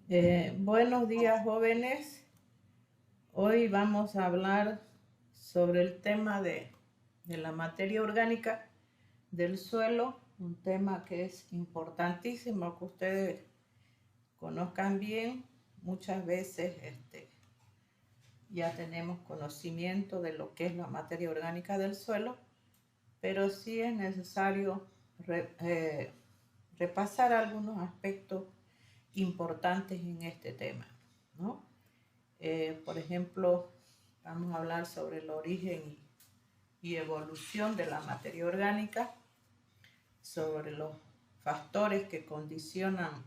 Buenos días, jóvenes. Hoy vamos a hablar sobre el tema de la materia orgánica del suelo, un tema que es importantísimo que ustedes conozcan bien. Muchas veces ya tenemos conocimiento de lo que es la materia orgánica del suelo, pero sí es necesario repasar algunos aspectos importantes en este tema, ¿no? Por ejemplo, vamos a hablar sobre el origen y evolución de la materia orgánica, sobre los factores que condicionan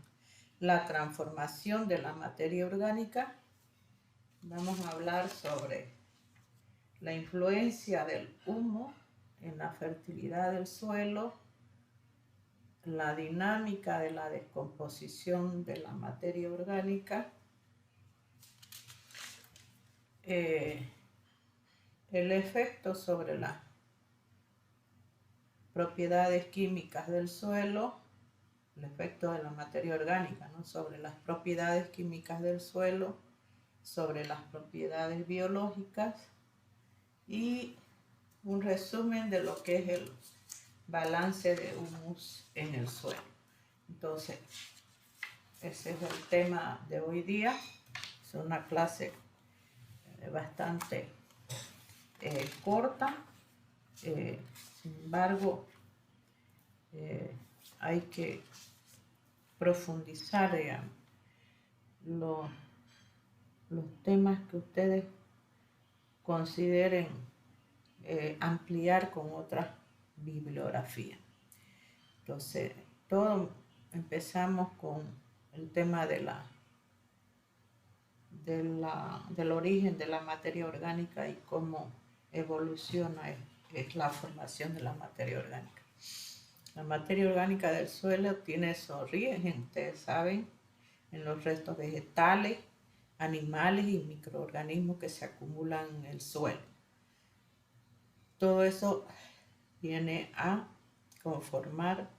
la transformación de la materia orgánica. Vamos a hablar sobre la influencia del humo en la fertilidad del suelo, la dinámica de la descomposición de la materia orgánica, el efecto sobre las propiedades químicas del suelo, el efecto de la materia orgánica, ¿no?, sobre las propiedades químicas del suelo, sobre las propiedades biológicas y un resumen de lo que es el balance de humus en el suelo. Entonces, ese es el tema de hoy día. Es una clase bastante corta, sin embargo, hay que profundizar los temas que ustedes consideren ampliar con otras bibliografías. Entonces, empezamos con el tema del origen de la materia orgánica y cómo evoluciona es la formación de la materia orgánica. La materia orgánica del suelo tiene su origen, ustedes saben, en los restos vegetales, animales y microorganismos que se acumulan en el suelo. Todo eso viene a conformar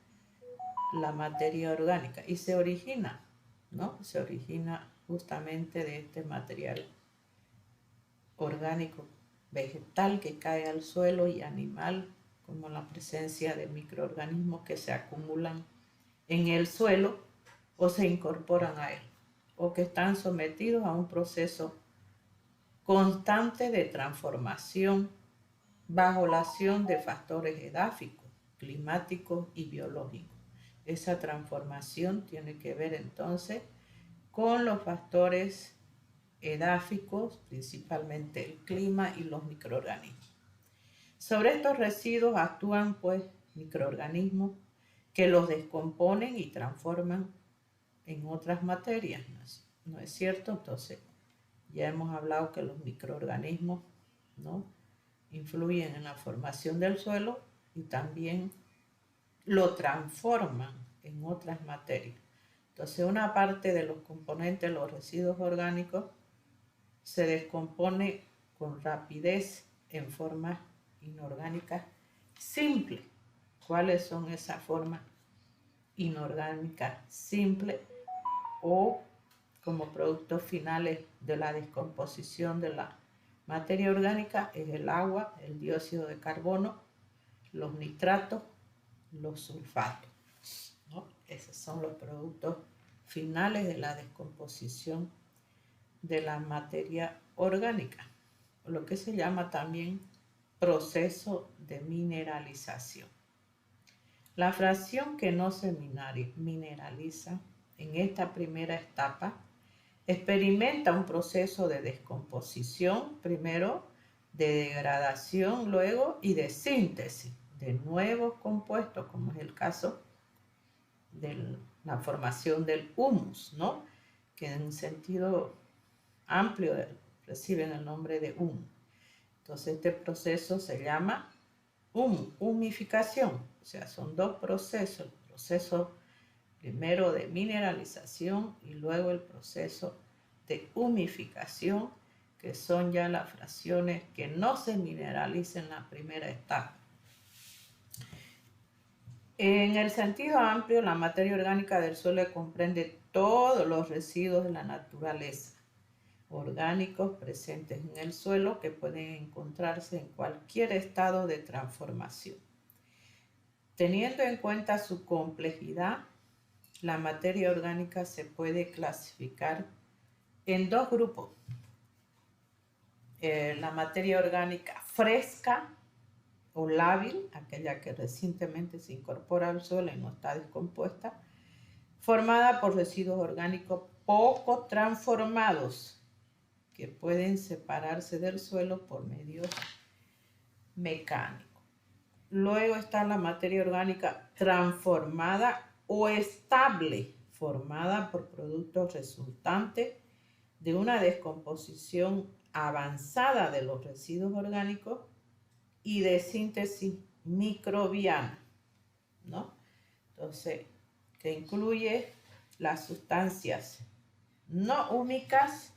la materia orgánica y se origina, ¿no? Se origina justamente de este material orgánico vegetal que cae al suelo y animal, como la presencia de microorganismos que se acumulan en el suelo o se incorporan a él, o que están sometidos a un proceso constante de transformación bajo la acción de factores edáficos, climáticos y biológicos. Esa transformación tiene que ver entonces con los factores edáficos, principalmente el clima y los microorganismos. Sobre estos residuos actúan pues microorganismos que los descomponen y transforman en otras materias, ¿no es cierto? Entonces, ya hemos hablado que los microorganismos, ¿no?, influyen en la formación del suelo y también lo transforman en otras materias. Entonces, una parte de los componentes, los residuos orgánicos, se descompone con rapidez en formas inorgánicas simples. ¿Cuáles son esas formas inorgánicas simples? O como productos finales de la descomposición de la materia orgánica es el agua, el dióxido de carbono, los nitratos, los sulfatos, ¿no? Esos son los productos finales de la descomposición de la materia orgánica, lo que se llama también proceso de mineralización. La fracción que no se mineraliza en esta primera etapa experimenta un proceso de descomposición, primero de degradación, luego y de síntesis de nuevos compuestos, como es el caso de la formación del humus, ¿no?, que en sentido amplio reciben el nombre de humus. Entonces este proceso se llama humificación, o sea, son dos procesos, el proceso primero de mineralización y luego el proceso de humificación, que son ya las fracciones que no se mineralizan en la primera etapa. En el sentido amplio, la materia orgánica del suelo comprende todos los residuos de la naturaleza orgánicos presentes en el suelo que pueden encontrarse en cualquier estado de transformación. Teniendo en cuenta su complejidad, la materia orgánica se puede clasificar en dos grupos. La materia orgánica fresca o lábil, aquella que recientemente se incorpora al suelo y no está descompuesta, formada por residuos orgánicos poco transformados que pueden separarse del suelo por medios mecánicos. Luego está la materia orgánica transformada o estable, formada por productos resultantes de una descomposición avanzada de los residuos orgánicos y de síntesis microbiana, ¿no? Entonces, que incluye las sustancias no húmicas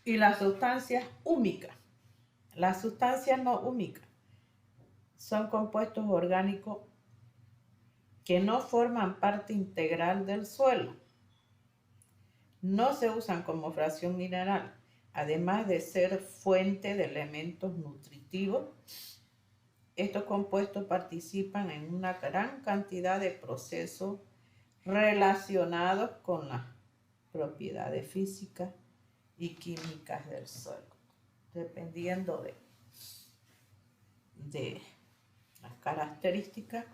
y las sustancias húmicas. Las sustancias no húmicas son compuestos orgánicos que no forman parte integral del suelo. No se usan como fracción mineral, además de ser fuente de elementos nutritivos. Estos compuestos participan en una gran cantidad de procesos relacionados con las propiedades físicas y químicas del suelo, dependiendo de las características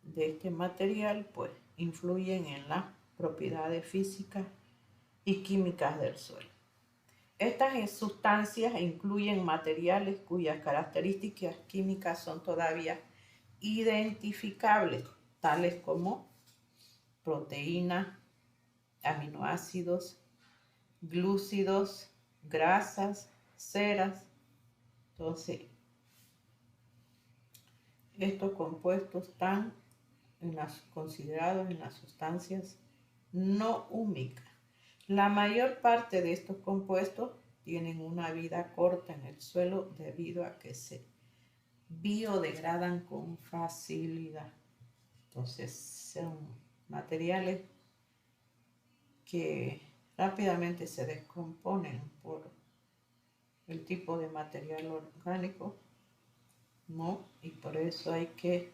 de este material, pues influyen en las propiedades físicas y químicas del suelo. Estas sustancias incluyen materiales cuyas características químicas son todavía identificables, tales como proteínas, aminoácidos, glúcidos, grasas, ceras. Entonces, estos compuestos están considerados en las sustancias no húmicas. La mayor parte de estos compuestos tienen una vida corta en el suelo debido a que se biodegradan con facilidad. Entonces, son materiales que rápidamente se descomponen por el tipo de material orgánico, ¿no? Y por eso hay que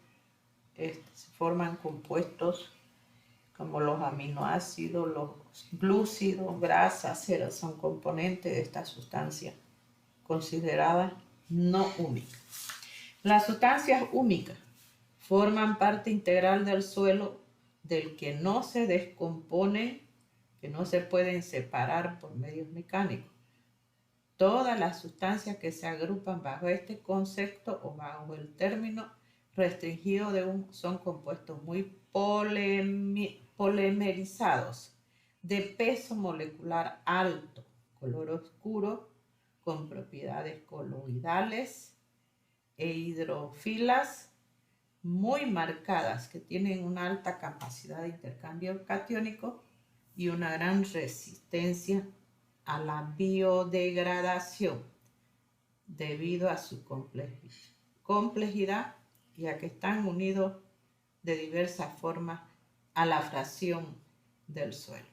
se forman compuestos como los aminoácidos, los glúcidos, grasas, ceras, son componentes de esta sustancia considerada no húmicas. Las sustancias húmicas forman parte integral del suelo del que no se descomponen, que no se pueden separar por medios mecánicos. Todas las sustancias que se agrupan bajo este concepto o bajo el término restringido son compuestos muy polimerizados, de peso molecular alto, color oscuro, con propiedades coloidales e hidrófilas muy marcadas, que tienen una alta capacidad de intercambio catiónico y una gran resistencia a la biodegradación debido a su complejidad y a que están unidos de diversas formas a la fracción del suelo.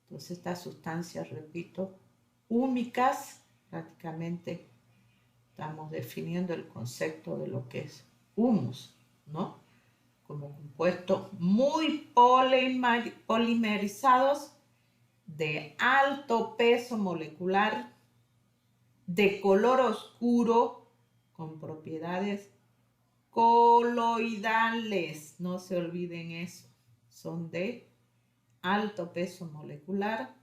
Entonces, estas sustancias, repito, húmicas, prácticamente estamos definiendo el concepto de lo que es humus, ¿no? Como compuestos muy polimerizados, de alto peso molecular, de color oscuro, con propiedades coloidales. No se olviden eso. Son de alto peso molecular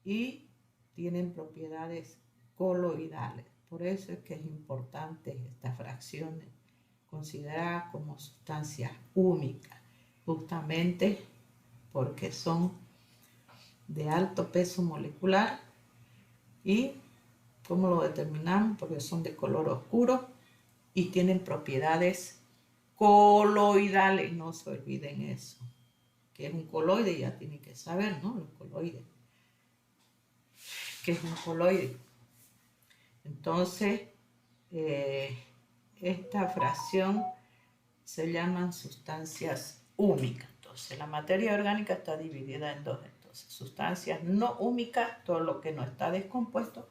y tienen propiedades coloidales. Por eso es que es importante esta fracción considerada como sustancia húmica, justamente porque son de alto peso molecular y, ¿cómo lo determinamos? Porque son de color oscuro y tienen propiedades coloidales. No se olviden eso, que es un coloide, ya tienen que saber, ¿no? Los coloides. ¿Qué es un coloide? Entonces, esta fracción se llaman sustancias húmica. Entonces, la materia orgánica está dividida en dos. Entonces, sustancias no húmicas, todo lo que no está descompuesto,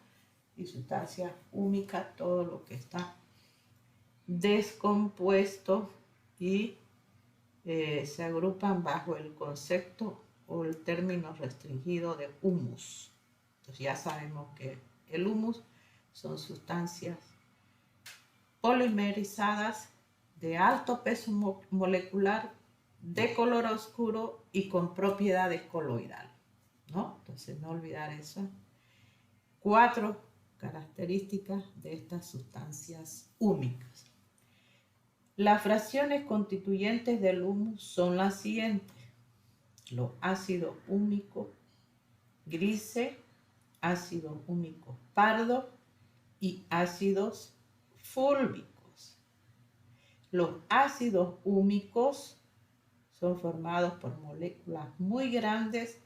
y sustancias húmicas, todo lo que está descompuesto y se agrupan bajo el concepto o el término restringido de humus. Entonces ya sabemos que el humus son sustancias polimerizadas de alto peso molecular, de color oscuro y con propiedades coloidales, ¿no? Entonces no olvidar eso. 4 características de estas sustancias húmicas. Las fracciones constituyentes del humus son las siguientes: los ácidos húmicos grises, ácido húmico pardo y ácidos fúlvicos. Los ácidos húmicos son formados por moléculas muy grandes,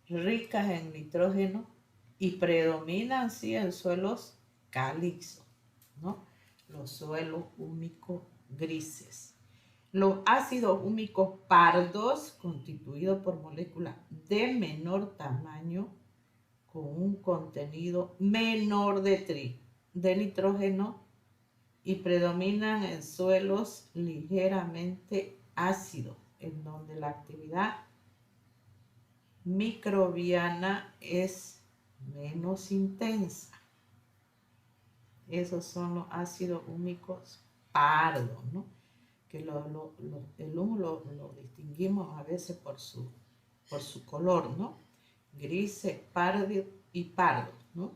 ricas en nitrógeno y predominan sí en suelos calizos, ¿no? Los suelos húmicos grises. Los ácidos húmicos pardos, constituidos por moléculas de menor tamaño, con un contenido menor de nitrógeno y predominan en suelos ligeramente ácidos, en donde la actividad microbiana es menos intensa. Esos son los ácidos húmicos pardos, ¿no? Que el humo lo distinguimos a veces por su color, ¿no? Grises, pardo y pardo, ¿no?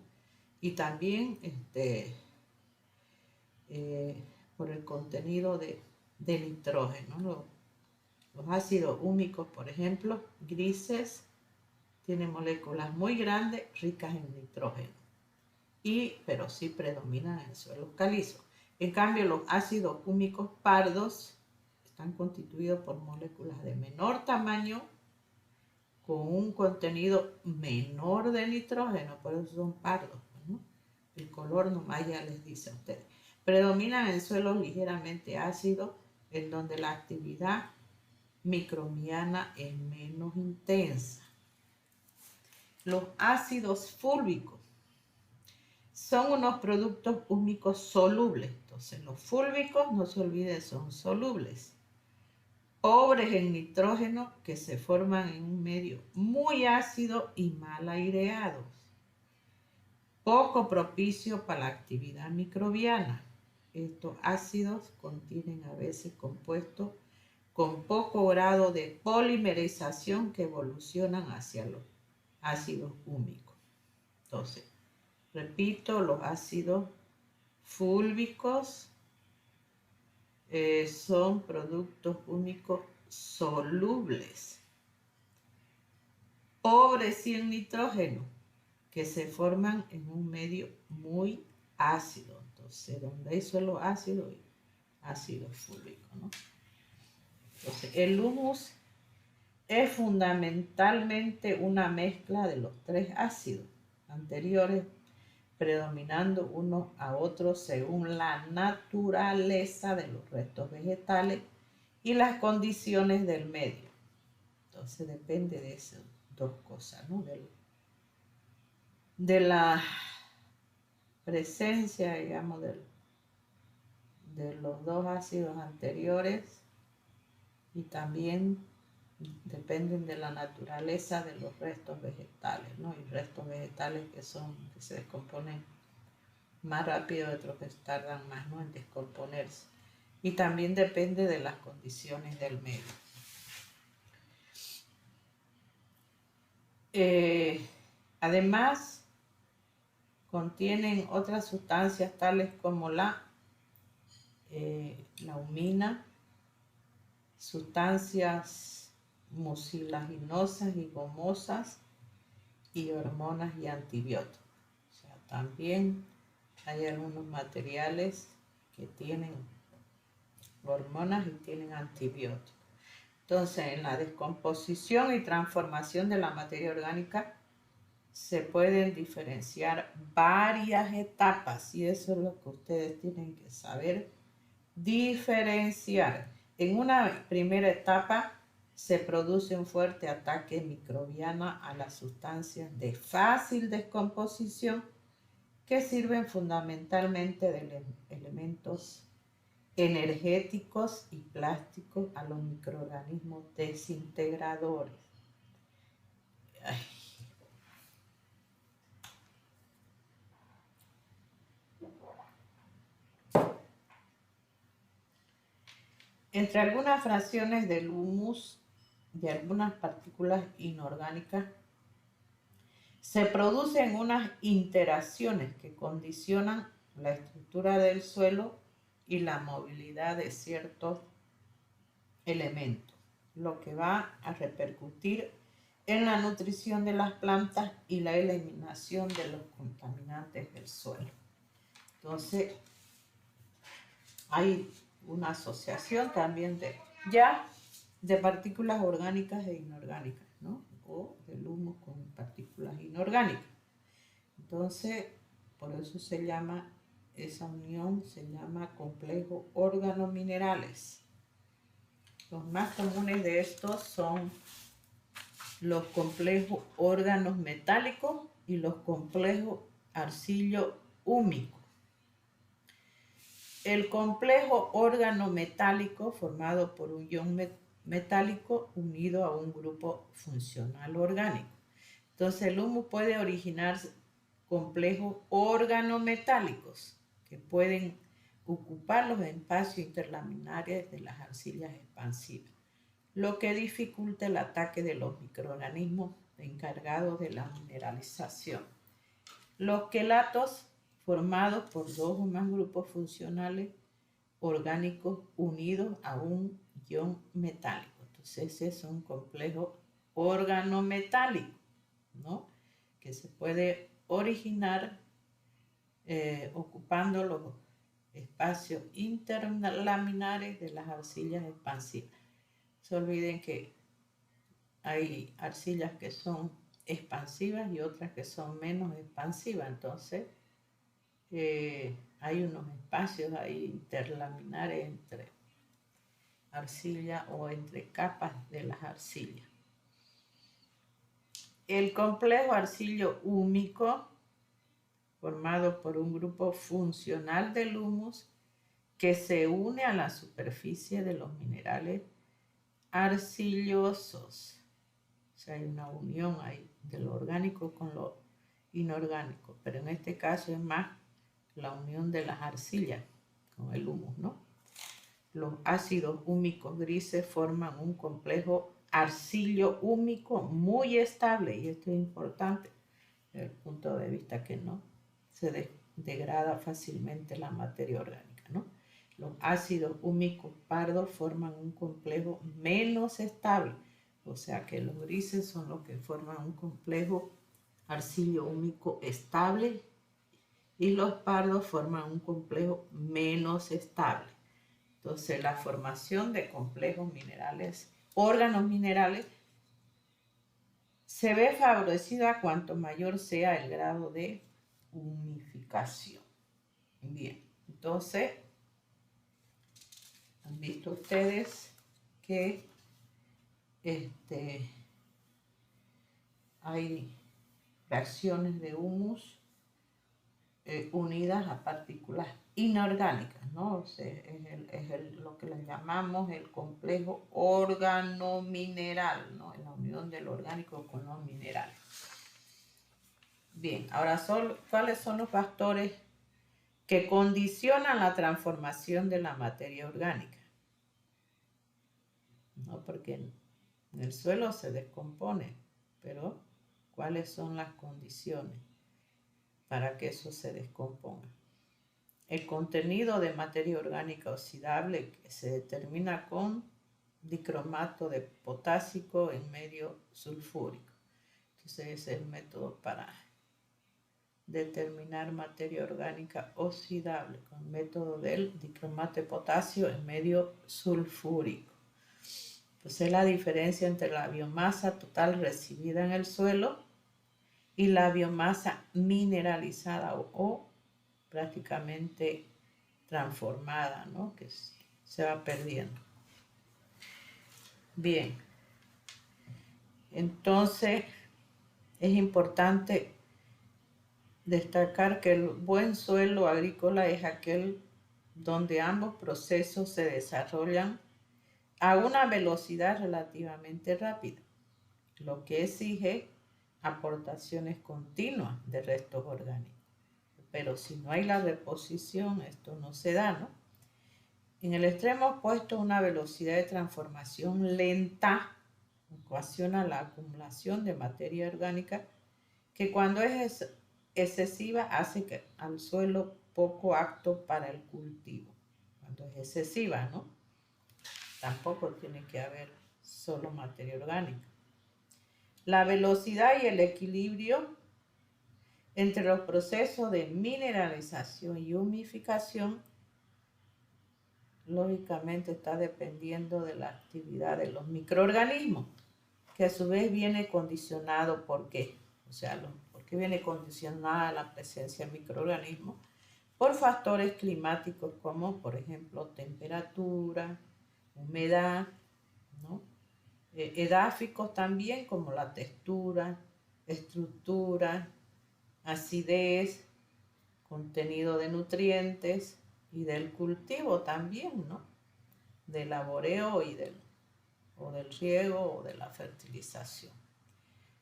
Y también por el contenido de nitrógeno, ¿no? Los ácidos húmicos, por ejemplo, grises, tienen moléculas muy grandes, ricas en nitrógeno, pero sí predominan en suelos calizos. En cambio, los ácidos húmicos pardos están constituidos por moléculas de menor tamaño, con un contenido menor de nitrógeno, por eso son pardos, ¿no? El color nomás ya les dice a ustedes. Predominan en suelos ligeramente ácidos, en donde la actividad microbiana es menos intensa. Los ácidos fúlvicos son unos productos húmicos solubles. Entonces, los fúlvicos, no se olviden, son solubles, pobres en nitrógeno, que se forman en un medio muy ácido y mal aireado, poco propicio para la actividad microbiana. Estos ácidos contienen a veces compuestos con poco grado de polimerización que evolucionan hacia los ácidos húmicos. Entonces, repito, los ácidos fúlvicos son productos húmicos solubles, pobres en nitrógeno, que se forman en un medio muy ácido. Entonces, donde hay suelo ácido, hay ácido fúlvico, ¿no? Entonces, el humus es fundamentalmente una mezcla de los 3 ácidos anteriores, predominando unos a otros según la naturaleza de los restos vegetales y las condiciones del medio. Entonces depende de esas 2 cosas, ¿no? De la presencia, digamos, de los 2 ácidos anteriores, y también dependen de la naturaleza de los restos vegetales, ¿no? Y restos vegetales que se descomponen más rápido, otros que tardan más, ¿no?, en descomponerse. Y también depende de las condiciones del medio. Además, contienen otras sustancias tales como la humina, sustancias mucilaginosas y gomosas, y hormonas y antibióticos. O sea, también hay algunos materiales que tienen hormonas y tienen antibióticos. Entonces, en la descomposición y transformación de la materia orgánica se pueden diferenciar varias etapas, y eso es lo que ustedes tienen que saber diferenciar. En una primera etapa se produce un fuerte ataque microbiano a las sustancias de fácil descomposición que sirven fundamentalmente de elementos energéticos y plásticos a los microorganismos desintegradores. Ay. Entre algunas fracciones del humus de algunas partículas inorgánicas se producen unas interacciones que condicionan la estructura del suelo y la movilidad de ciertos elementos, lo que va a repercutir en la nutrición de las plantas y la eliminación de los contaminantes del suelo. Entonces, hay una asociación también de partículas orgánicas e inorgánicas, ¿no? O del humo con partículas inorgánicas. Entonces, por eso esa unión se llama complejo órgano-minerales. Los más comunes de estos son los complejos órganos metálicos y los complejos arcillo-húmicos. El complejo órgano metálico formado por un ion metálico unido a un grupo funcional orgánico. Entonces el humus puede originar complejos organometálicos que pueden ocupar los espacios interlaminares de las arcillas expansivas, lo que dificulta el ataque de los microorganismos encargados de la mineralización. Los quelatos formados por dos o más grupos funcionales orgánicos unidos a un ion metálico. Entonces ese es un complejo organometálico, ¿no? Que se puede originar ocupando los espacios interlaminares de las arcillas expansivas. No se olviden que hay arcillas que son expansivas y otras que son menos expansivas, entonces hay unos espacios ahí interlaminares entre arcilla o entre capas de las arcillas. El complejo arcillo-húmico, formado por un grupo funcional del humus que se une a la superficie de los minerales arcillosos. O sea, hay una unión ahí de lo orgánico con lo inorgánico, pero en este caso es más la unión de las arcillas con el humus, ¿no? Los ácidos húmicos grises forman un complejo arcillo-húmico muy estable, y esto es importante desde el punto de vista que no se degrada fácilmente la materia orgánica, ¿no? Los ácidos húmicos pardos forman un complejo menos estable, o sea que los grises son los que forman un complejo arcillo-húmico estable y los pardos forman un complejo menos estable. Entonces, la formación de complejos minerales, órganos minerales, se ve favorecida cuanto mayor sea el grado de humificación. Bien, entonces, han visto ustedes que hay reacciones de humus unidas a partículas inorgánicas, ¿no? O sea, lo que le llamamos el complejo órgano-mineral, ¿no? La unión del orgánico con los minerales. Bien, ahora ¿cuáles son los factores que condicionan la transformación de la materia orgánica? ¿No? Porque en el suelo se descompone, pero ¿cuáles son las condiciones para que eso se descomponga? El contenido de materia orgánica oxidable que se determina con dicromato de potásico en medio sulfúrico. Entonces ese es el método para determinar materia orgánica oxidable con el método del dicromato de potasio en medio sulfúrico. Entonces la diferencia entre la biomasa total recibida en el suelo y la biomasa mineralizada o prácticamente transformada, ¿no? Que se va perdiendo. Bien, Entonces, es importante destacar que el buen suelo agrícola es aquel donde ambos procesos se desarrollan a una velocidad relativamente rápida, lo que exige aportaciones continuas de restos orgánicos. Pero si no hay la reposición, esto no se da, ¿no? En el extremo opuesto, una velocidad de transformación lenta ocasiona la acumulación de materia orgánica que cuando es excesiva hace que al suelo poco apto para el cultivo. Cuando es excesiva, ¿no? Tampoco tiene que haber solo materia orgánica. La velocidad y el equilibrio entre los procesos de mineralización y humificación lógicamente está dependiendo de la actividad de los microorganismos, que a su vez viene condicionado ¿por qué? O sea, ¿por qué viene condicionada la presencia de microorganismos? Por factores climáticos como, por ejemplo, temperatura, humedad, ¿no? Edáficos también como la textura, estructura, acidez, contenido de nutrientes y del cultivo también, ¿no? Del laboreo y del riego o de la fertilización.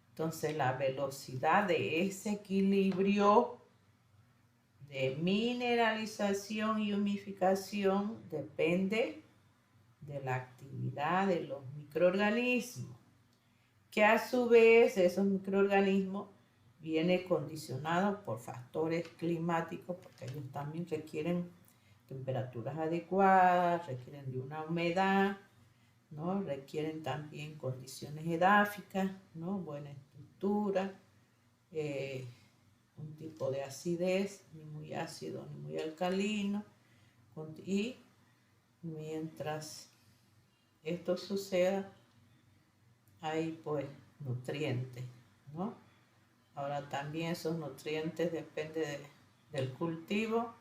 Entonces la velocidad de ese equilibrio de mineralización y humificación depende de la actividad de los microorganismos, que a su vez esos microorganismos vienen condicionados por factores climáticos, porque ellos también requieren temperaturas adecuadas, requieren de una humedad, ¿no? Requieren también condiciones edáficas, ¿no? Buena estructura, un tipo de acidez, ni muy ácido ni muy alcalino, y mientras esto suceda, hay pues nutrientes, ¿no? Ahora también esos nutrientes dependen del cultivo,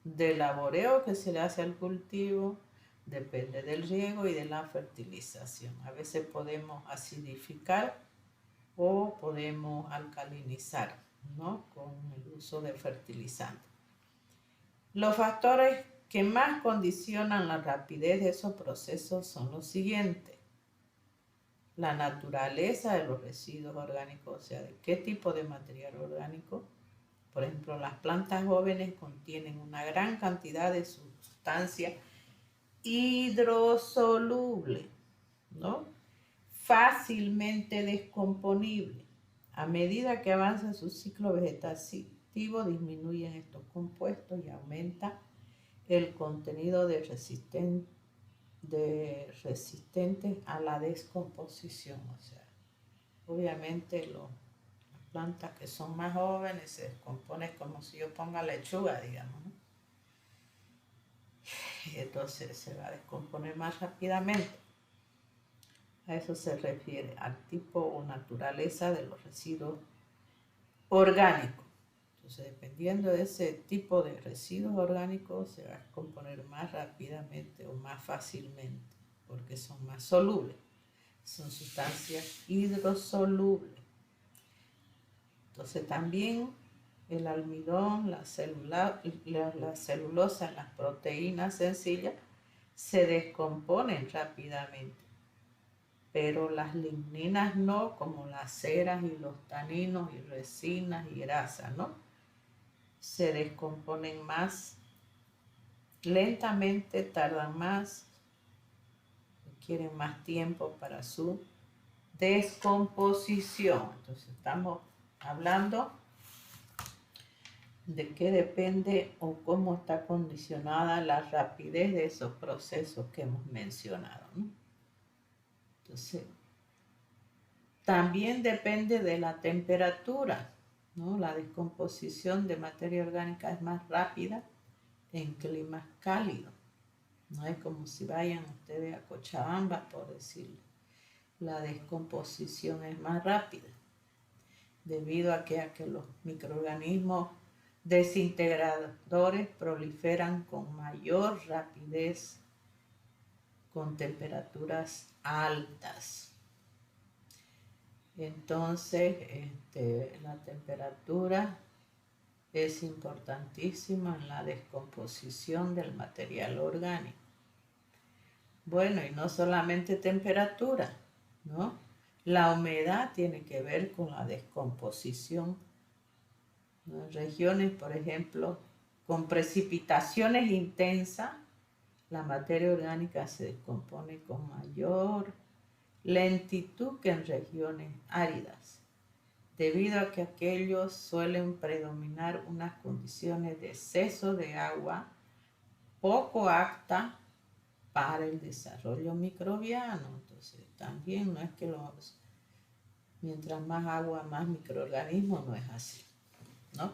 del laboreo que se le hace al cultivo, depende del riego y de la fertilización. A veces podemos acidificar o podemos alcalinizar, ¿no? Con el uso de fertilizantes. Los factores que más condicionan la rapidez de esos procesos son los siguientes. La naturaleza de los residuos orgánicos, o sea, de qué tipo de material orgánico. Por ejemplo, las plantas jóvenes contienen una gran cantidad de sustancias hidrosolubles, ¿no? Fácilmente descomponibles. A medida que avanza su ciclo vegetativo, disminuyen estos compuestos y aumenta el contenido de resistentes a la descomposición. O sea, obviamente las plantas que son más jóvenes se descomponen como si yo ponga lechuga, digamos, ¿no? Entonces se va a descomponer más rápidamente. A eso se refiere, al tipo o naturaleza de los residuos orgánicos. Entonces, dependiendo de ese tipo de residuos orgánicos, se va a descomponer más rápidamente o más fácilmente, porque son más solubles. Son sustancias hidrosolubles. Entonces, también el almidón, la celulosa, las proteínas sencillas, se descomponen rápidamente. Pero las ligninas no, como las ceras y los taninos y resinas y grasas, ¿no? Se descomponen más lentamente, tardan más, requieren más tiempo para su descomposición. Entonces estamos hablando de qué depende o cómo está condicionada la rapidez de esos procesos que hemos mencionado, ¿no? Entonces, también depende de la temperatura, ¿no? La descomposición de materia orgánica es más rápida en climas cálidos. No es como si vayan ustedes a Cochabamba, por decirlo. La descomposición es más rápida, debido a que los microorganismos desintegradores proliferan con mayor rapidez con temperaturas altas. Entonces, la temperatura es importantísima en la descomposición del material orgánico. Bueno, y no solamente temperatura, ¿no? La humedad tiene que ver con la descomposición, ¿no? En regiones, por ejemplo, con precipitaciones intensas, la materia orgánica se descompone con mayor lentitud que en regiones áridas, debido a que aquellos suelen predominar unas condiciones de exceso de agua poco aptas para el desarrollo microbiano. Entonces, también no es que mientras más agua, más microorganismos, no es así, ¿no?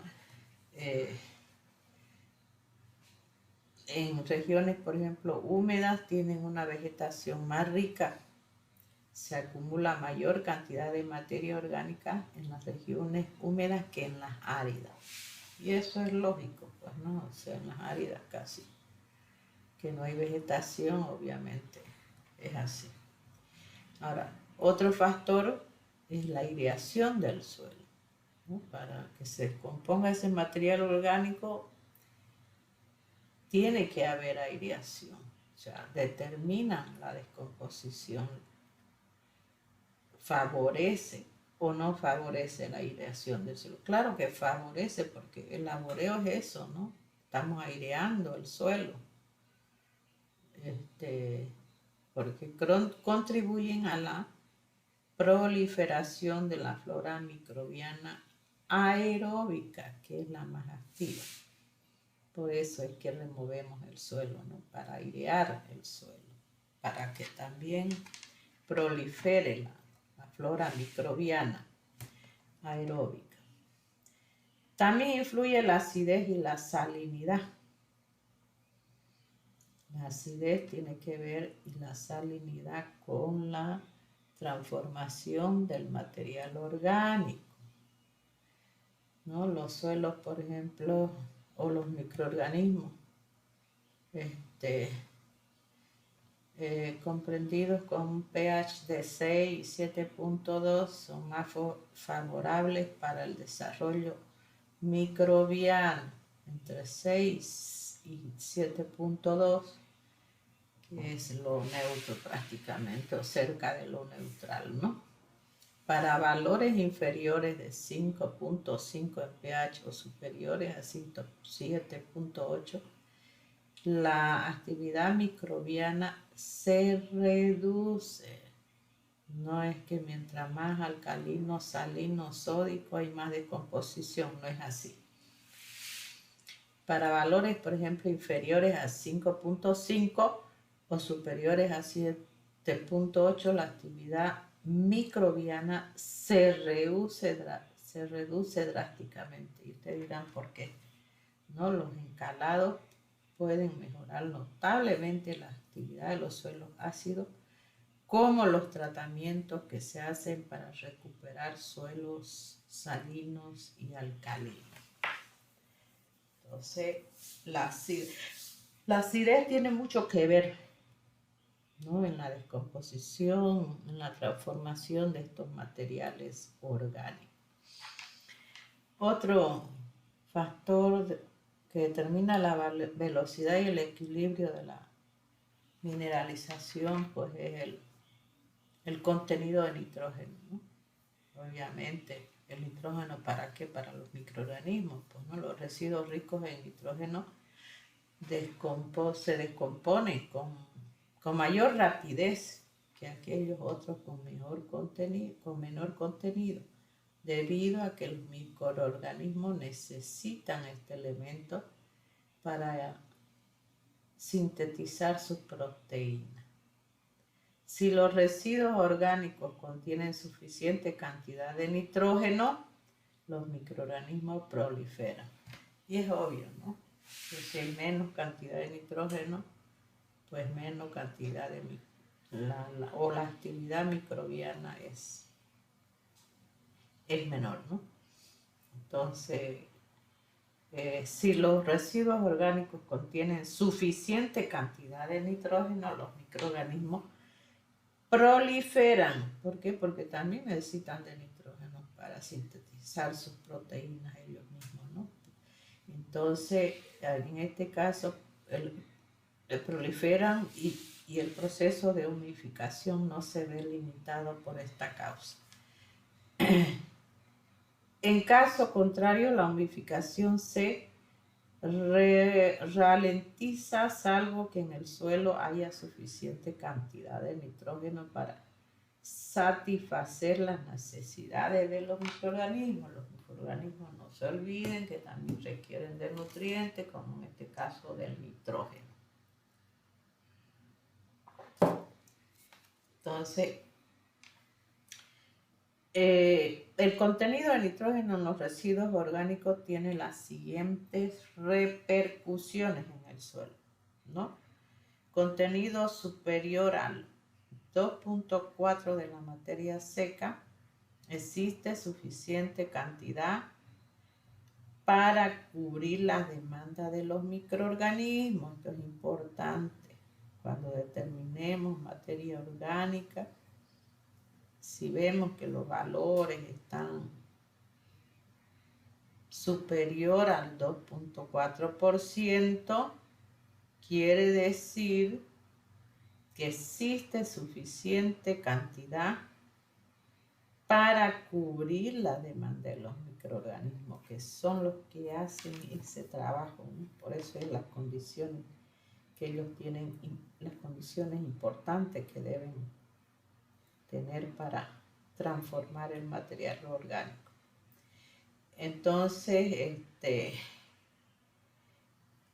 En regiones, por ejemplo, húmedas, tienen una vegetación más rica. Se acumula mayor cantidad de materia orgánica en las regiones húmedas que en las áridas. Y eso es lógico, pues, ¿no? O sea, en las áridas casi, que no hay vegetación, obviamente, es así. Ahora, otro factor es la aireación del suelo, ¿no? Para que se descomponga ese material orgánico, tiene que haber aireación. O sea, determinan la descomposición. ¿Favorece o no favorece la aireación del suelo? Claro que favorece, porque el laboreo es eso, ¿no? Estamos aireando el suelo. Porque contribuyen a la proliferación de la flora microbiana aeróbica, que es la más activa. Por eso es que removemos el suelo, ¿no? Para airear el suelo, para que también prolifere la flora microbiana aeróbica. También influye la acidez y la salinidad. La acidez tiene que ver y la salinidad con la transformación del material orgánico, ¿no? Los suelos, por ejemplo, o los microorganismos, comprendidos con un pH de 6 y 7.2 son más favorables para el desarrollo microbiano. Entre 6 y 7.2, que es lo neutro prácticamente, o cerca de lo neutral, ¿no? Para valores inferiores de 5.5 en pH o superiores a 7.8, la actividad microbiana se reduce. No es que mientras más alcalino, salino, sódico hay más descomposición, no es así. Para valores, por ejemplo, inferiores a 5.5 o superiores a 7.8, la actividad microbiana se reduce drásticamente. Y ustedes dirán, ¿por qué? ¿No? Los encalados pueden mejorar notablemente la actividad de los suelos ácidos, como los tratamientos que se hacen para recuperar suelos salinos y alcalinos. Entonces, la acidez tiene mucho que ver, ¿no? En la descomposición, en la transformación de estos materiales orgánicos. Otro factor que determina la velocidad y el equilibrio de la mineralización, pues es el contenido de nitrógeno, ¿no? Obviamente, el nitrógeno, ¿para qué? Para los microorganismos, pues, ¿no? Los residuos ricos en nitrógeno se descomponen con mayor rapidez que aquellos otros con menor contenido, debido a que los microorganismos necesitan este elemento para sintetizar sus proteínas. Si los residuos orgánicos contienen suficiente cantidad de nitrógeno, los microorganismos proliferan. Y es obvio, ¿no? Que si hay menos cantidad de nitrógeno, pues menos cantidad de la actividad microbiana es menor, ¿no? Entonces, si los residuos orgánicos contienen suficiente cantidad de nitrógeno, los microorganismos proliferan. ¿Por qué? Porque también necesitan de nitrógeno para sintetizar sus proteínas ellos mismos, ¿no? Entonces, en este caso, proliferan y el proceso de humificación no se ve limitado por esta causa. En caso contrario, la humificación se ralentiza salvo que en el suelo haya suficiente cantidad de nitrógeno para satisfacer las necesidades de los microorganismos. Los microorganismos, no se olviden que también requieren de nutrientes, como en este caso del nitrógeno. Entonces, el contenido de nitrógeno en los residuos orgánicos tiene las siguientes repercusiones en el suelo, ¿no? Contenido superior al 2.4 de la materia seca, existe suficiente cantidad para cubrir las demandas de los microorganismos. Esto es importante. Cuando determinemos materia orgánica, si vemos que los valores están superior al 2.4%, quiere decir que existe suficiente cantidad para cubrir la demanda de los microorganismos, que son los que hacen ese trabajo, ¿no? Por eso es las condiciones que ellos tienen, las condiciones importantes que deben tener para transformar el material orgánico. Entonces,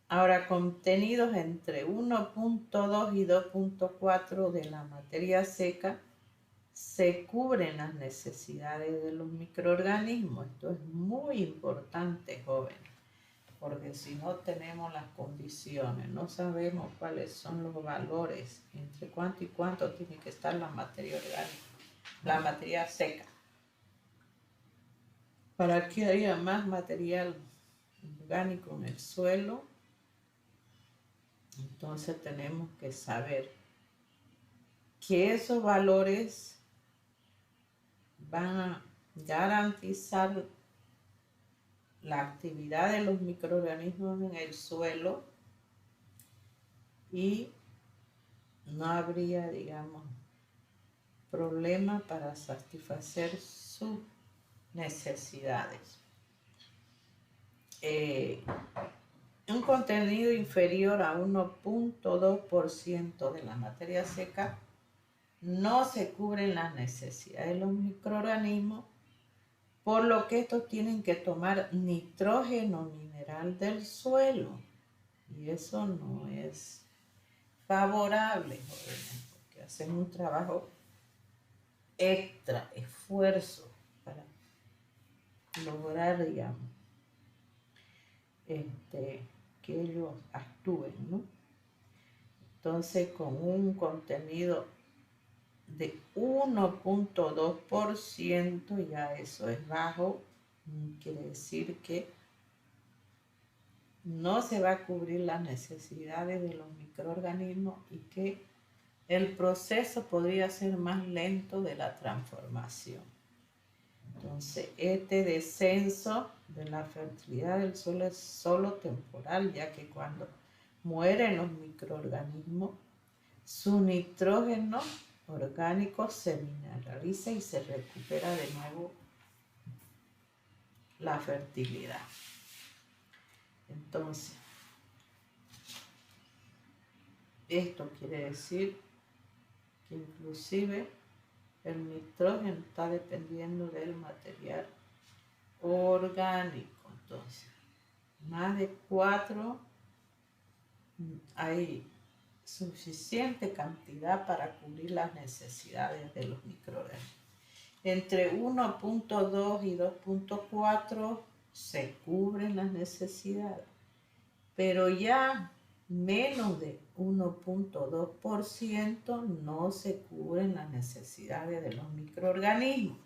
ahora contenidos entre 1.2 y 2.4 de la materia seca se cubren las necesidades de los microorganismos. Esto es muy importante, jóvenes, porque si no tenemos las condiciones, no sabemos cuáles son los valores, entre cuánto y cuánto tiene que estar la materia orgánica, la materia seca, para que haya más material orgánico en el suelo. Entonces tenemos que saber que esos valores van a garantizar la actividad de los microorganismos en el suelo y no habría, digamos, problema para satisfacer sus necesidades. Un contenido inferior a 1.2% de la materia seca no se cubren las necesidades de los microorganismos, por lo que estos tienen que tomar nitrógeno mineral del suelo. Y eso no es favorable, jóvenes, porque hacen un trabajo extra, esfuerzo para lograr, digamos, que ellos actúen, ¿no? Entonces, con un contenido de 1.2%, ya eso es bajo, quiere decir que no se va a cubrir las necesidades de los microorganismos y que el proceso podría ser más lento de la transformación. Entonces, este descenso de la fertilidad del suelo es solo temporal, ya que cuando mueren los microorganismos, su nitrógeno orgánico se mineraliza y se recupera de nuevo la fertilidad. Entonces, esto quiere decir que inclusive el nitrógeno está dependiendo del material orgánico. Entonces, más de 4 hay suficiente cantidad para cubrir las necesidades de los microorganismos. Entre 1.2 y 2.4 se cubren las necesidades, pero ya menos de 1.2% no se cubren las necesidades de los microorganismos,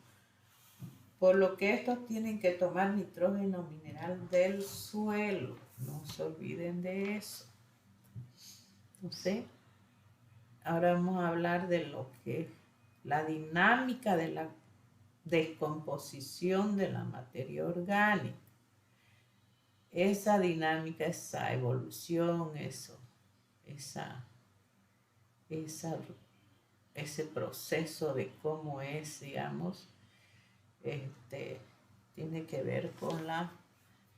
por lo que estos tienen que tomar nitrógeno mineral del suelo. No se olviden de eso. Entonces, ahora vamos a hablar de lo que es la dinámica de la descomposición de la materia orgánica. Esa dinámica, esa evolución, ese proceso de cómo es, digamos, tiene que ver con la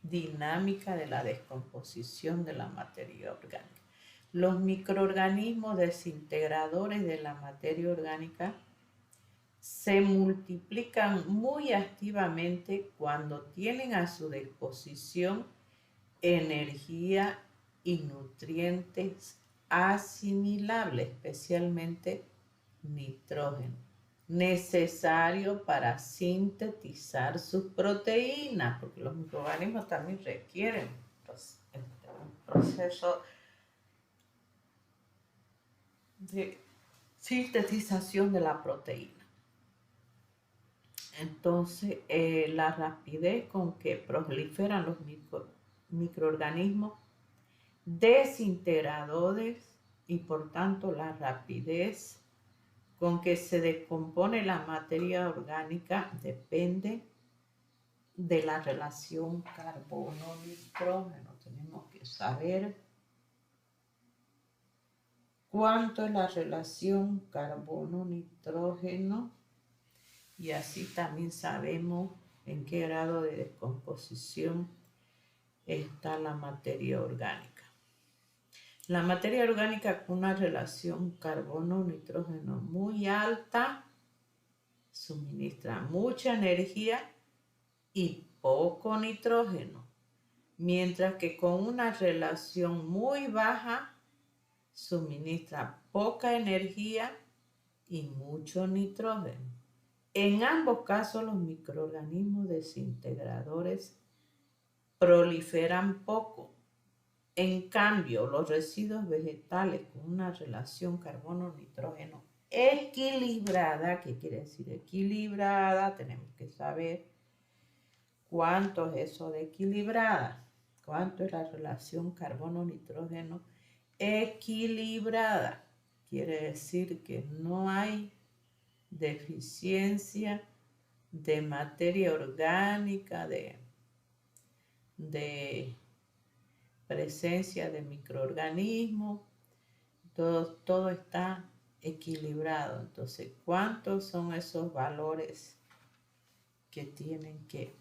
dinámica de la descomposición de la materia orgánica. Los microorganismos desintegradores de la materia orgánica se multiplican muy activamente cuando tienen a su disposición energía y nutrientes asimilables, especialmente nitrógeno, necesario para sintetizar sus proteínas, porque los microorganismos también requieren un proceso de sintetización de la proteína. Entonces, la rapidez con que proliferan los microorganismos desintegradores y por tanto la rapidez con que se descompone la materia orgánica depende de la relación carbono-nitrógeno. Tenemos que saber cuánto es la relación carbono-nitrógeno y así también sabemos en qué grado de descomposición está la materia orgánica. La materia orgánica con una relación carbono-nitrógeno muy alta suministra mucha energía y poco nitrógeno, mientras que con una relación muy baja suministra poca energía y mucho nitrógeno. En ambos casos los microorganismos desintegradores proliferan poco. En cambio, los residuos vegetales con una relación carbono-nitrógeno equilibrada, ¿qué quiere decir equilibrada? Tenemos que saber cuánto es eso de equilibrada, cuánto es la relación carbono-nitrógeno equilibrada. Quiere decir que no hay deficiencia de materia orgánica, de presencia de microorganismos, todo está equilibrado. Entonces, ¿cuántos son esos valores que tienen que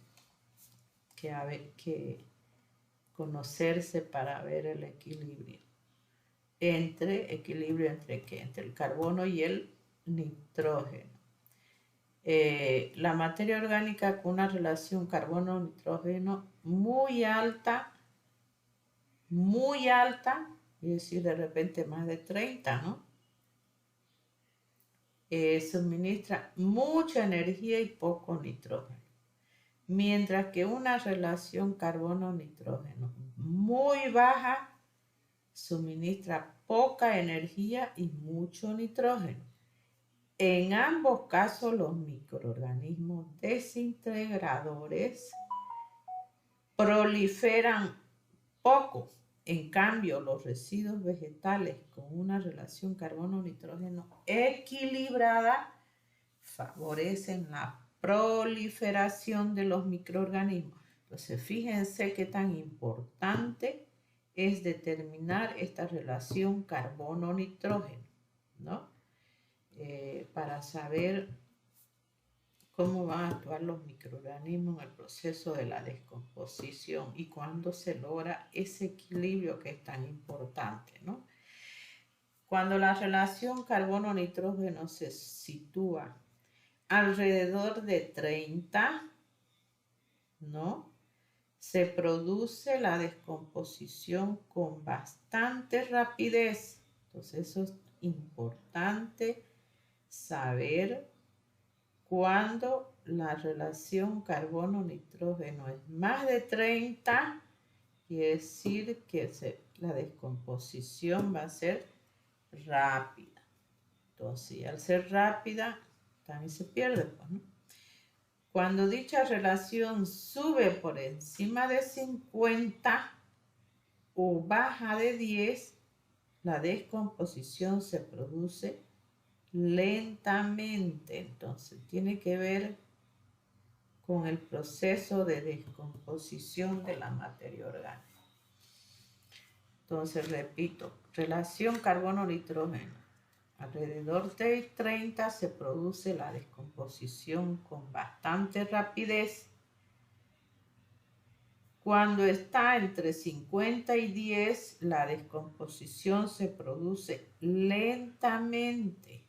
conocerse para ver el equilibrio? ¿Equilibrio entre qué? Entre el carbono y el nitrógeno. La materia orgánica con una relación carbono-nitrógeno muy alta, es decir, de repente más de 30, ¿no? Suministra mucha energía y poco nitrógeno. Mientras que una relación carbono-nitrógeno muy baja suministra poca energía y mucho nitrógeno. En ambos casos, los microorganismos desintegradores proliferan poco. En cambio, los residuos vegetales con una relación carbono-nitrógeno equilibrada favorecen la proliferación de los microorganismos. Entonces, fíjense qué tan importante es determinar esta relación carbono-nitrógeno, ¿no? Para saber cómo van a actuar los microorganismos en el proceso de la descomposición y cuándo se logra ese equilibrio que es tan importante, ¿no? Cuando la relación carbono-nitrógeno se sitúa alrededor de 30, ¿no? Se produce la descomposición con bastante rapidez. Entonces, eso es importante saber cuando la relación carbono-nitrógeno es más de 30, quiere decir que la descomposición va a ser rápida. Entonces, al ser rápida, también se pierde, pues, ¿no? Cuando dicha relación sube por encima de 50 o baja de 10, la descomposición se produce lentamente. Entonces, tiene que ver con el proceso de descomposición de la materia orgánica. Entonces, repito, relación carbono-nitrógeno. Alrededor de 30 se produce la descomposición con bastante rapidez. Cuando está entre 50 y 10, la descomposición se produce lentamente.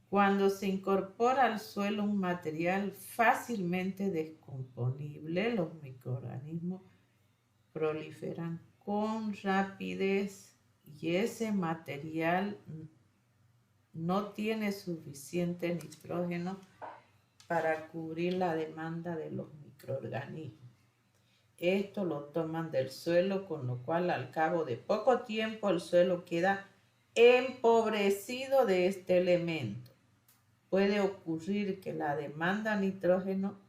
Cuando se incorpora al suelo un material fácilmente descomponible, los microorganismos proliferan con rapidez y ese material no tiene suficiente nitrógeno para cubrir la demanda de los microorganismos. Esto lo toman del suelo, con lo cual al cabo de poco tiempo el suelo queda empobrecido de este elemento. Puede ocurrir que la demanda de nitrógeno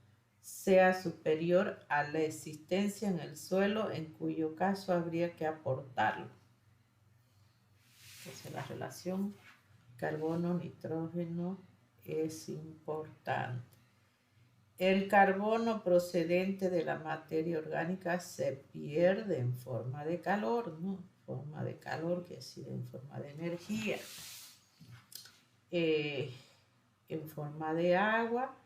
sea superior a la existencia en el suelo, en cuyo caso habría que aportarlo. Entonces, la relación carbono-nitrógeno es importante. El carbono procedente de la materia orgánica se pierde en forma de calor, ¿no? Forma de calor, que es decir, en forma de energía. En forma de agua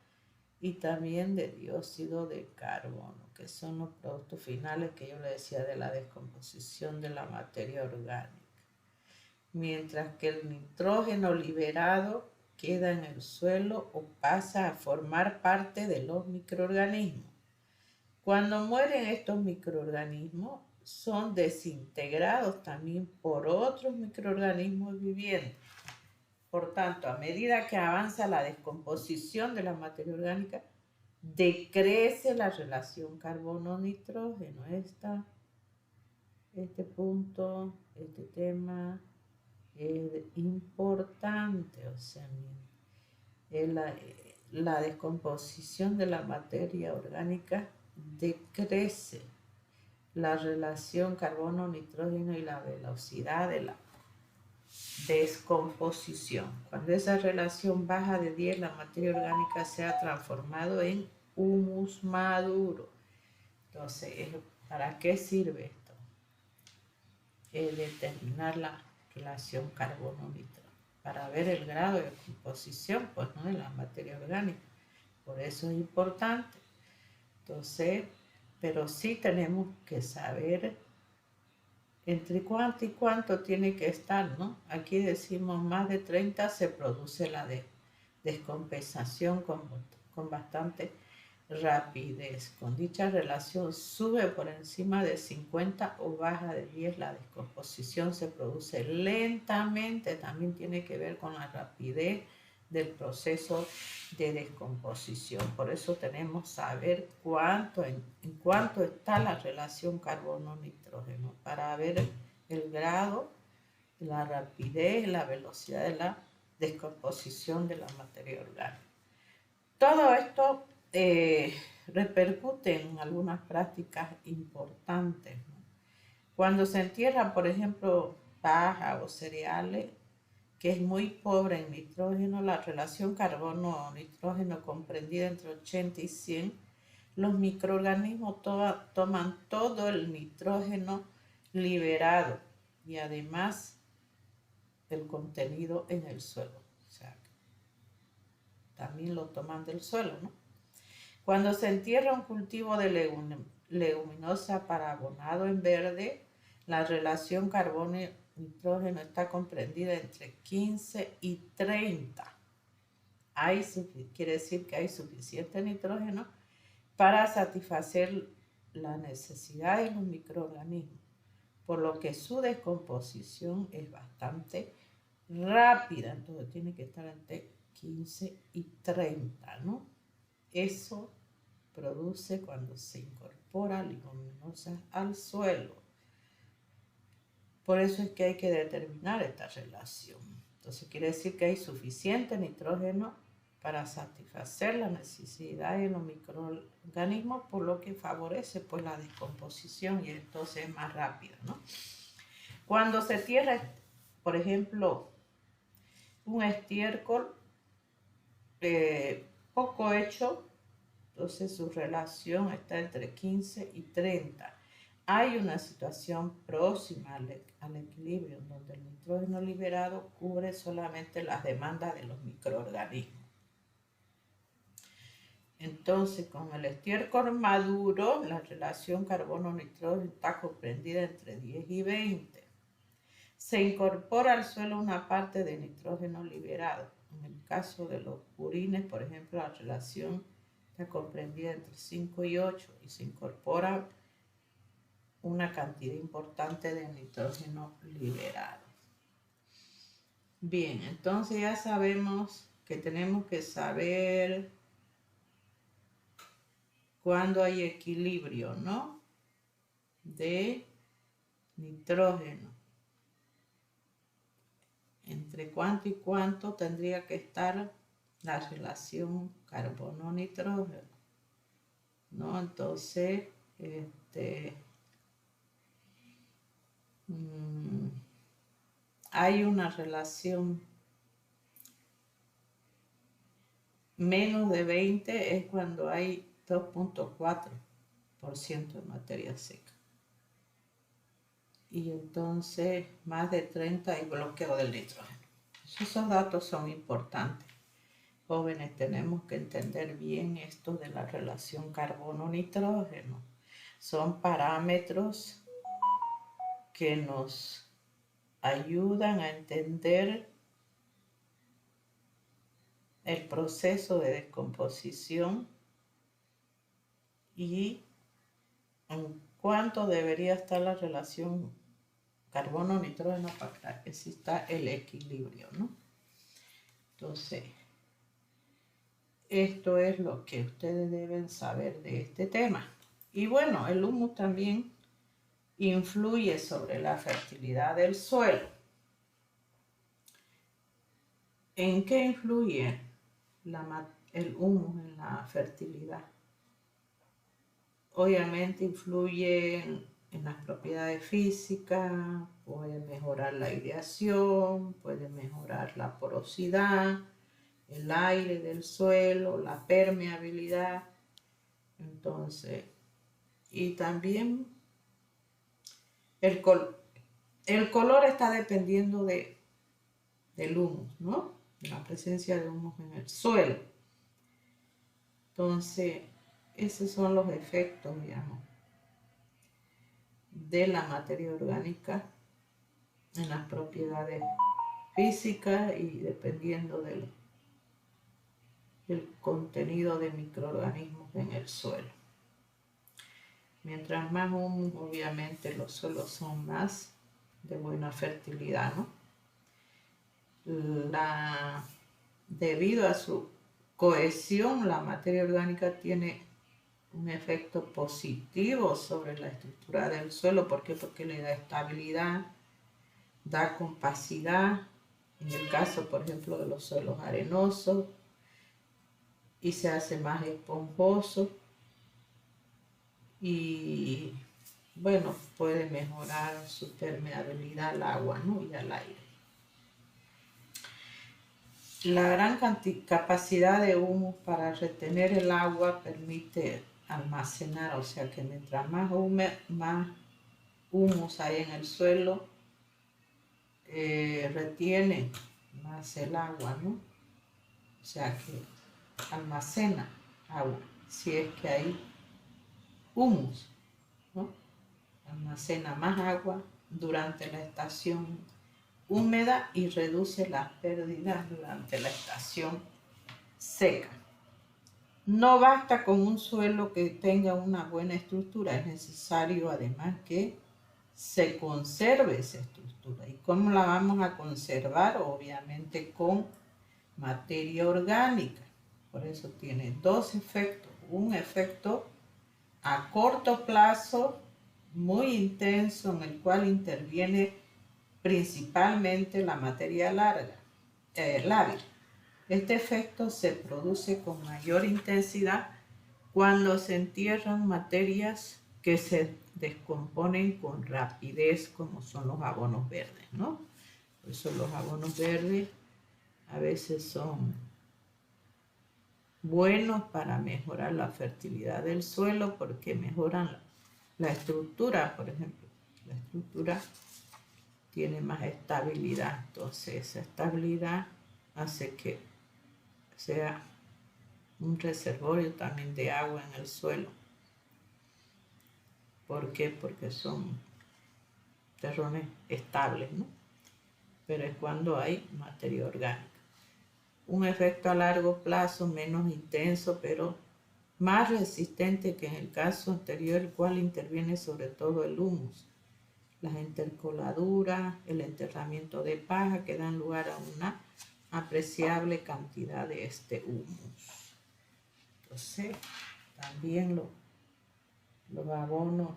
y también de dióxido de carbono, que son los productos finales que yo le decía de la descomposición de la materia orgánica. Mientras que el nitrógeno liberado queda en el suelo o pasa a formar parte de los microorganismos. Cuando mueren estos microorganismos, son desintegrados también por otros microorganismos vivientes. Por tanto, a medida que avanza la descomposición de la materia orgánica, decrece la relación carbono-nitrógeno. Este punto, este tema es importante. O sea, la descomposición de la materia orgánica decrece la relación carbono-nitrógeno y la velocidad de la descomposición. Cuando esa relación baja de 10, la materia orgánica se ha transformado en humus maduro. Entonces, ¿para qué sirve esto? Determinar la relación carbono-nitrógeno para ver el grado de composición, pues, ¿no?, de la materia orgánica. Por eso es importante. Entonces, pero sí tenemos que saber entre cuánto y cuánto tiene que estar, ¿no? Aquí decimos más de 30 se produce la descompensación con bastante rapidez. Con dicha relación sube por encima de 50 o baja de 10, la descomposición se produce lentamente. También tiene que ver con la rapidez del proceso de descomposición. Por eso tenemos que saber en cuánto está la relación carbono-nitrógeno para ver el grado, la rapidez, la velocidad de la descomposición de la materia orgánica. Todo esto repercute en algunas prácticas importantes, ¿no? Cuando se entierran, por ejemplo, paja o cereales, que es muy pobre en nitrógeno, la relación carbono-nitrógeno comprendida entre 80 y 100, los microorganismos toman todo el nitrógeno liberado y además el contenido en el suelo. O sea, también lo toman del suelo, ¿no? Cuando se entierra un cultivo de leguminosa para abonado en verde, la relación carbono-nitrógeno está comprendida entre 15 y 30. Quiere decir que hay suficiente nitrógeno para satisfacer la necesidad de los microorganismos, por lo que su descomposición es bastante rápida. Entonces tiene que estar entre 15 y 30, ¿no? Eso produce cuando se incorpora leguminosa al suelo. Por eso es que hay que determinar esta relación. Entonces quiere decir que hay suficiente nitrógeno para satisfacer las necesidades de los microorganismos, por lo que favorece, pues, la descomposición y entonces es más rápida, ¿no? Cuando se tierra, por ejemplo, un estiércol poco hecho, entonces su relación está entre 15 y 30. Hay una situación próxima al equilibrio, donde el nitrógeno liberado cubre solamente las demandas de los microorganismos. Entonces, con el estiércol maduro, la relación carbono-nitrógeno está comprendida entre 10 y 20. Se incorpora al suelo una parte de nitrógeno liberado. En el caso de los purines, por ejemplo, la relación está comprendida entre 5 y 8 y se incorpora una cantidad importante de nitrógeno liberado. Bien, entonces ya sabemos que tenemos que saber cuando hay equilibrio, ¿no? De nitrógeno. Entre cuánto y cuánto tendría que estar la relación carbono-nitrógeno, ¿no? Entonces, hay una relación menos de 20 es cuando hay 2.4% de materia seca. Y entonces más de 30 hay bloqueo del nitrógeno. Esos datos son importantes. Jóvenes, tenemos que entender bien esto de la relación carbono-nitrógeno. Son parámetros que nos ayudan a entender el proceso de descomposición y en cuánto debería estar la relación carbono-nitrógeno para que exista el equilibrio, ¿no? Entonces, esto es lo que ustedes deben saber de este tema. Y bueno, el humus también influye sobre la fertilidad del suelo. ¿En qué influye el humus en la fertilidad? Obviamente influye en las propiedades físicas, puede mejorar la aireación, puede mejorar la porosidad, el aire del suelo, la permeabilidad. Entonces, y también el color está dependiendo del humus, ¿no? De la presencia de humus en el suelo. Entonces, esos son los efectos, digamos, de la materia orgánica en las propiedades físicas y dependiendo del contenido de microorganismos en el suelo. Mientras más humus, obviamente los suelos son más de buena fertilidad, ¿no? Debido a su cohesión, la materia orgánica tiene un efecto positivo sobre la estructura del suelo. ¿Por qué? Porque le da estabilidad, da compacidad, en el caso, por ejemplo, de los suelos arenosos, y se hace más esponjoso y, bueno, puede mejorar su permeabilidad al agua, ¿no? Y al aire. La gran capacidad de humus para retener el agua permite almacenar, o sea que mientras más humus hay en el suelo, retiene más el agua, ¿no? O sea que almacena agua, si es que hay humus, ¿no? Almacena más agua durante la estación húmeda y reduce las pérdidas durante la estación seca. No basta con un suelo que tenga una buena estructura, es necesario además que se conserve esa estructura. ¿Y cómo la vamos a conservar? Obviamente con materia orgánica. Por eso tiene dos efectos. Un efecto a corto plazo muy intenso en el cual interviene principalmente la materia lábil. Este efecto se produce con mayor intensidad cuando se entierran materias que se descomponen con rapidez, como son los abonos verdes, ¿no? Por eso los abonos verdes a veces son buenos para mejorar la fertilidad del suelo porque mejoran la estructura, por ejemplo. La estructura tiene más estabilidad, entonces esa estabilidad hace que sea un reservorio también de agua en el suelo. ¿Por qué? Porque son terrones estables, ¿no? Pero es cuando hay materia orgánica. Un efecto a largo plazo menos intenso, pero más resistente que en el caso anterior, el cual interviene sobre todo el humus, las intercoladuras, el enterramiento de paja que dan lugar a una apreciable cantidad de este humus. Entonces, también los abonos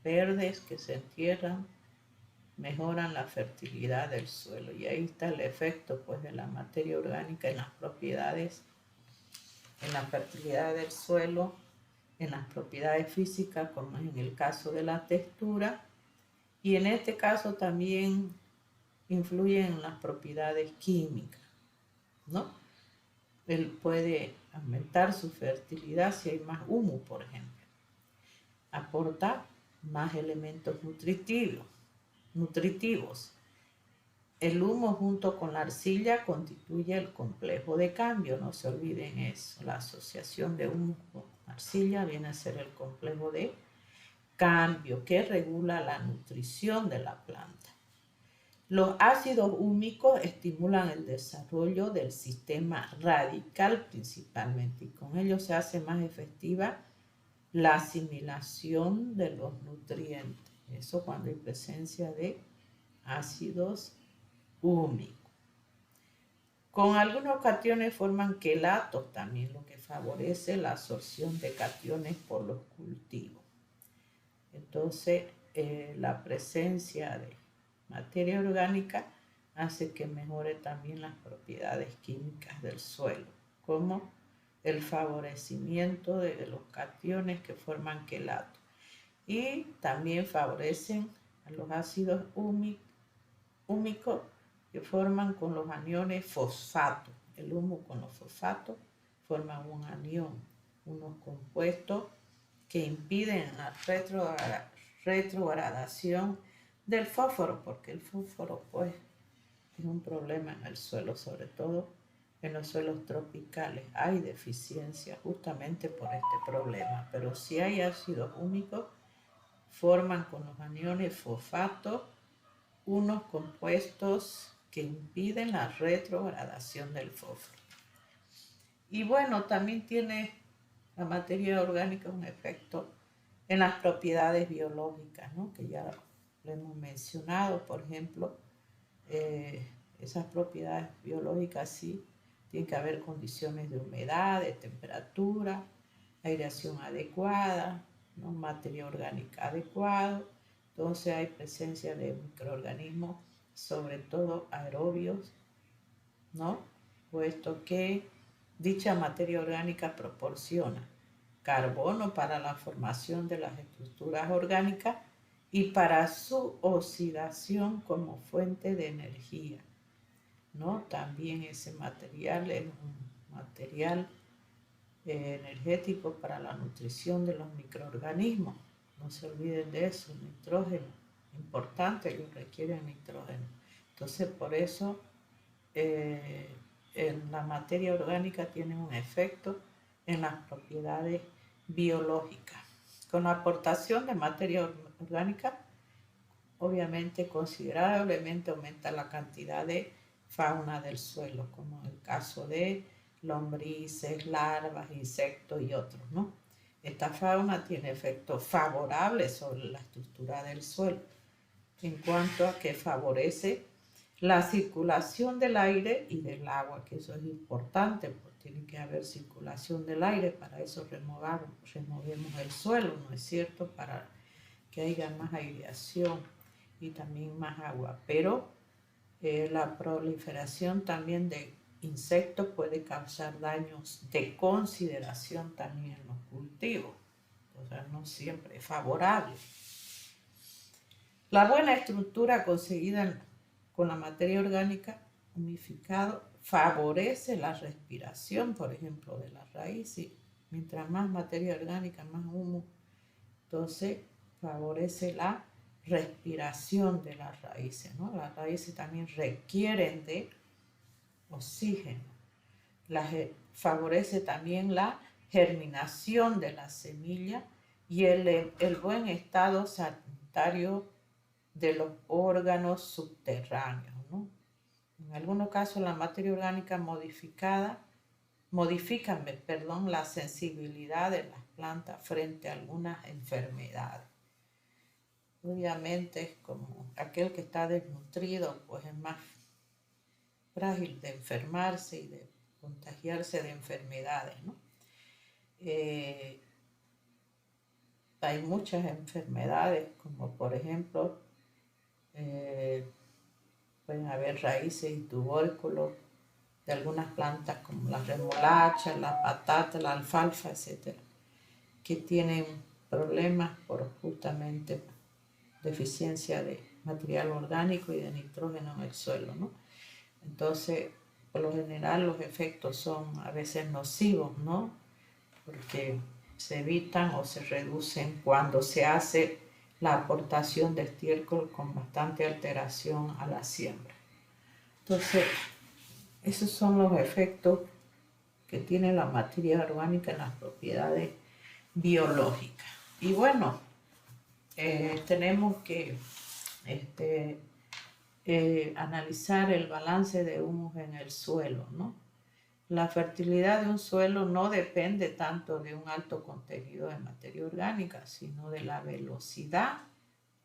verdes que se entierran mejoran la fertilidad del suelo, y ahí está el efecto pues de la materia orgánica en las propiedades, en la fertilidad del suelo, en las propiedades físicas, como en el caso de la textura, y en este caso también influye en las propiedades químicas, ¿no? Él puede aumentar su fertilidad si hay más humus, por ejemplo. Aporta más elementos nutritivos. El humo junto con la arcilla constituye el complejo de cambio, no se olviden eso. La asociación de humo con arcilla viene a ser el complejo de cambio que regula la nutrición de la planta. Los ácidos húmicos estimulan el desarrollo del sistema radical principalmente, y con ello se hace más efectiva la asimilación de los nutrientes. Eso cuando hay presencia de ácidos húmicos. Con algunos cationes forman quelatos también, lo que favorece la absorción de cationes por los cultivos. Entonces, la presencia de materia orgánica hace que mejore también las propiedades químicas del suelo, como el favorecimiento de los cationes que forman quelatos, y también favorecen a los ácidos húmicos que forman con los aniones fosfato. El humo con los fosfatos forman un anión, unos compuestos que impiden la retrogradación del fósforo, porque el fósforo pues es un problema en el suelo, sobre todo en los suelos tropicales. Hay deficiencia justamente por este problema, pero si hay ácidos húmicos, forman con los aniones fosfato unos compuestos que impiden la retrogradación del fósforo. Y bueno, también tiene la materia orgánica un efecto en las propiedades biológicas, ¿no? Que ya lo hemos mencionado. Por ejemplo, esas propiedades biológicas sí tienen que haber condiciones de humedad, de temperatura, aireación adecuada, ¿no? Materia orgánica adecuada. Entonces hay presencia de microorganismos, sobre todo aerobios, ¿no? Puesto que dicha materia orgánica proporciona carbono para la formación de las estructuras orgánicas y para su oxidación como fuente de energía, ¿no? También ese material es un material energético para la nutrición de los microorganismos. No se olviden de eso, el nitrógeno, importante, ellos requieren nitrógeno. Entonces, por eso la materia orgánica tiene un efecto en las propiedades biológicas. Con la aportación de materia orgánica, obviamente considerablemente aumenta la cantidad de fauna del suelo, como el caso de lombrices, larvas, insectos y otros, ¿no? Esta fauna tiene efectos favorables sobre la estructura del suelo, en cuanto a que favorece la circulación del aire y del agua, que eso es importante, porque tiene que haber circulación del aire, para eso removemos el suelo, ¿no es cierto? Para que haya más aireación y también más agua. Pero la proliferación también de insectos puede causar daños de consideración también en los cultivos. o sea, no siempre es favorable. La buena estructura conseguida con la materia orgánica humificada favorece la respiración, por ejemplo, de la raíz. Y mientras más materia orgánica, más humo, entonces favorece la respiración de las raíces, ¿no? Las raíces también requieren de oxígeno. Favorece también la germinación de la semilla y el buen estado sanitario de los órganos subterráneos, ¿no? En algunos casos la materia orgánica modifica la sensibilidad de las plantas frente a algunas enfermedades. Obviamente es como aquel que está desnutrido, pues es más frágil de enfermarse y de contagiarse de enfermedades, ¿no? Hay muchas enfermedades, como por ejemplo, pueden haber raíces y tubérculos de algunas plantas como la remolacha, la patata, la alfalfa, etcétera, que tienen problemas por justamente deficiencia de material orgánico y de nitrógeno en el suelo, ¿no? Entonces, por lo general los efectos son a veces nocivos, ¿no? Porque se evitan o se reducen cuando se hace la aportación de estiércol con bastante alteración a la siembra. Entonces, esos son los efectos que tiene la materia orgánica en las propiedades biológicas. Y bueno, tenemos que analizar el balance de humus en el suelo, ¿no? La fertilidad de un suelo no depende tanto de un alto contenido de materia orgánica, sino de la velocidad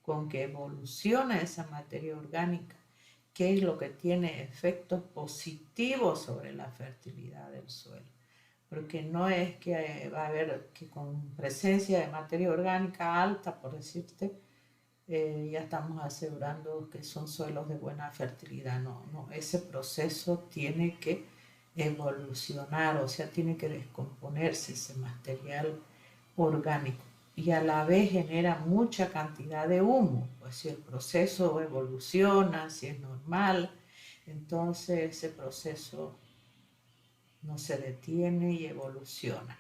con que evoluciona esa materia orgánica, que es lo que tiene efectos positivos sobre la fertilidad del suelo. Porque no es que va a haber que con presencia de materia orgánica alta, por decirte, ya estamos asegurando que son suelos de buena fertilidad. No, ese proceso tiene que evolucionar, o sea, tiene que descomponerse ese material orgánico y a la vez genera mucha cantidad de humo. Pues si el proceso evoluciona, si es normal, entonces ese proceso no se detiene y evoluciona.